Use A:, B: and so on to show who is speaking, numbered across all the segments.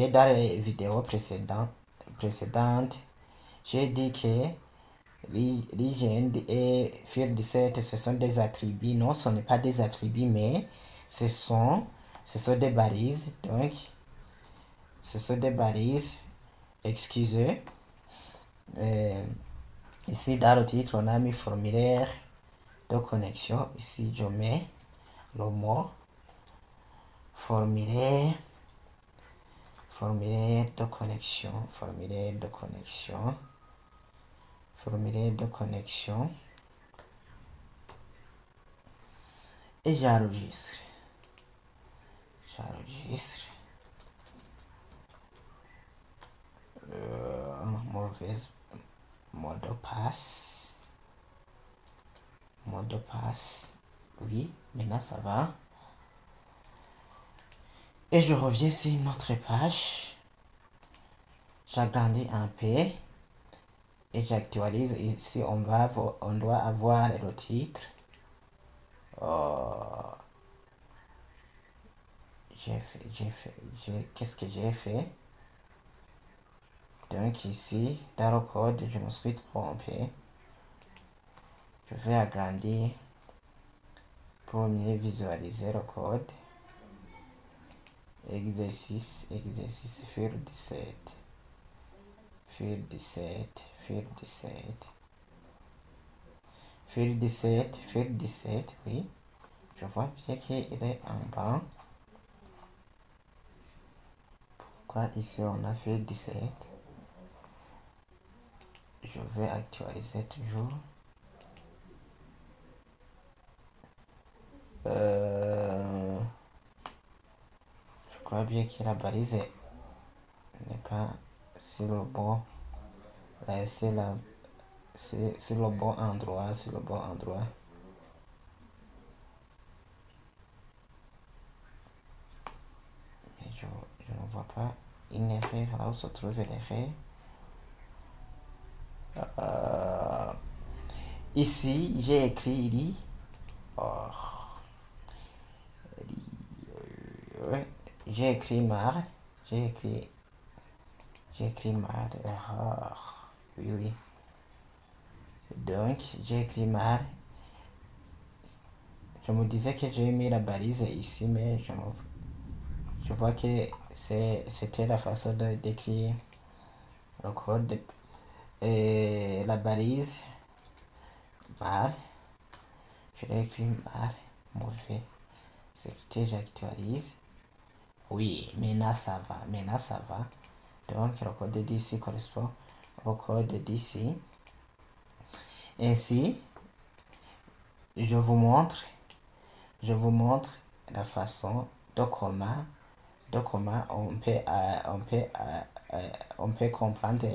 A: dans les vidéos précédentes, j'ai dit que legend et field set, ce sont des attributs. Non, ce n'est pas des attributs, mais ce sont des balises. Donc, ce sont des balises. Excusez. Ici, dans le titre, on a mis formulaire de connexion. Ici, je mets le mot formulaire de connexion, formulaire de connexion, et j'enregistre. Mauvaise mot de passe. Oui, maintenant ça va. Et je reviens sur notre page. J'agrandis un peu et j'actualise. Ici, on doit avoir le titre. Qu'est-ce que j'ai fait? Donc ici, dans le code, je me suis trompé. Je vais agrandir pour mieux visualiser le code. Exercice field 17. Field 17, oui. Je vois bien qu'il est en bas. Pourquoi ici on a field 17? Je vais actualiser toujours. Je crois bien que la balise n'est pas sur le bon. C'est le bon endroit. Mais je ne vois pas une erreur là où se trouve l'erreur. Ici, j'ai écrit j'ai écrit mar. Oui. Donc, j'ai écrit mar. Je me disais que j'ai mis la balise ici, mais je vois que c'était la façon d'écrire le code. Et la balise mar. Je l'ai écrit mar. Mauvais. C'était j'actualise. Oui, maintenant ça va. Donc, le code d'ici correspond au code d'ici. Ainsi, je vous montre la façon de comment on peut comprendre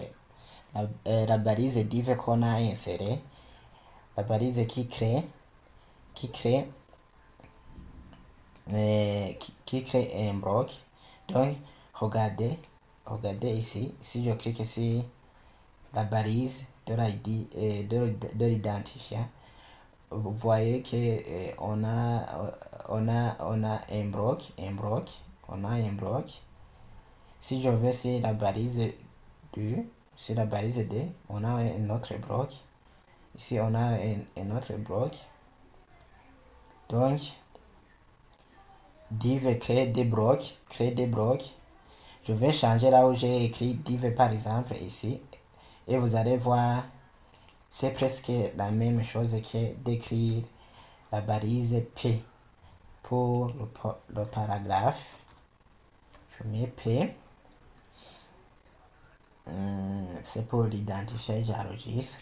A: la balise div qu'on a insérée, la balise qui crée un bloc. Donc, regardez ici. Si je clique ici, la balise de l'identifiant, vous voyez que on a un bloc. Si je vais sur la balise 2, on a un autre bloc. Ici, on a un autre bloc. Donc, div crée des blocs. Je vais changer là où j'ai écrit div par exemple ici. Et vous allez voir, c'est presque la même chose que d'écrire la balise P pour le paragraphe. Je mets P. C'est pour l'identifier, j'enregistre.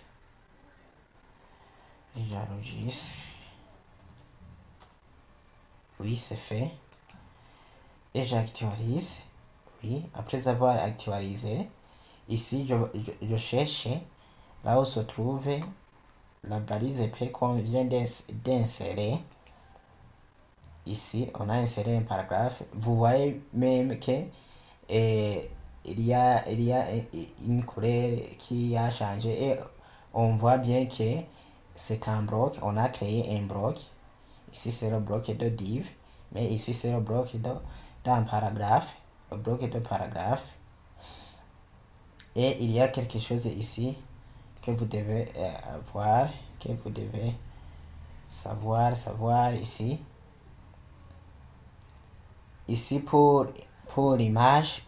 A: Oui, c'est fait. Et j'actualise. Oui, après avoir actualisé, ici, je cherche là où se trouve la balise P qu'on vient d'insérer. Ici, on a inséré un paragraphe. Vous voyez même que il y a une couleur qui a changé et on voit bien que c'est un bloc. On a créé un bloc. Ici, c'est le bloc de div, mais ici, c'est le bloc d'un paragraphe. le bloc de paragraphe. Et il y a quelque chose ici que vous devez voir, que vous devez savoir ici. Ici pour l'image,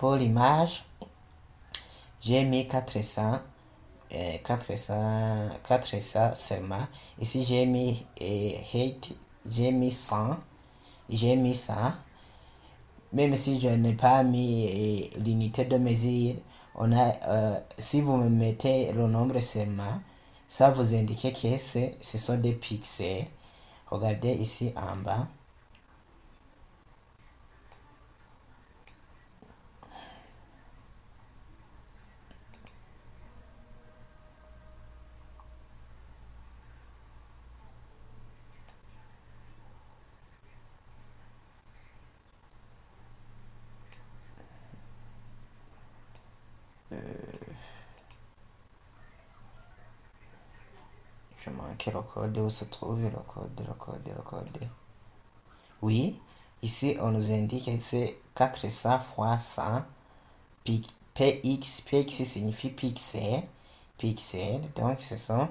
A: j'ai mis 400 seulement. Ici j'ai mis height, j'ai mis 100, même si je n'ai pas mis l'unité de mesure. On a si vous me mettez le nombre seulement, ça vous indique que ce sont des pixels. Regardez ici en bas. Je manque le code. Où se trouve le code? Oui, ici on nous indique que c'est 400 fois 100 px. Px signifie pixel. Donc ce sont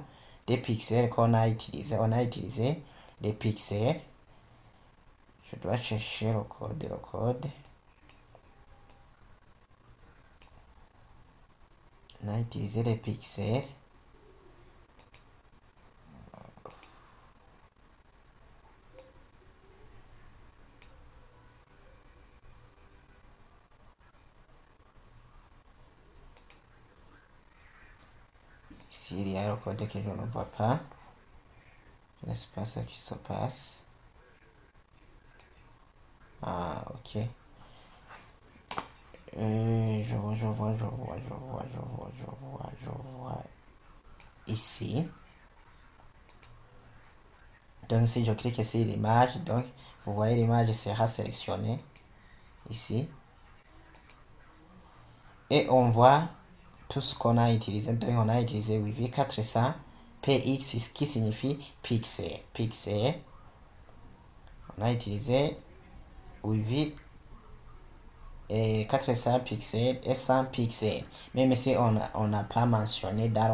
A: des pixels qu'on a utilisés. On a utilisé des pixels. Je dois chercher le code. On a utilisé les pixels. Ici, il y a le code que je ne vois pas. Je ne sais pas ce qui se passe. Ah, ok. Je vois ici. Donc si je clique sur l'image, donc vous voyez l'image sera sélectionnée ici. Et on voit tout ce qu'on a utilisé. Donc on a utilisé Wi-Fi 400 px qui signifie pixel. On a utilisé Wi-Fi et 400 pixels et 100 pixels. Même si on n'a pas mentionné dans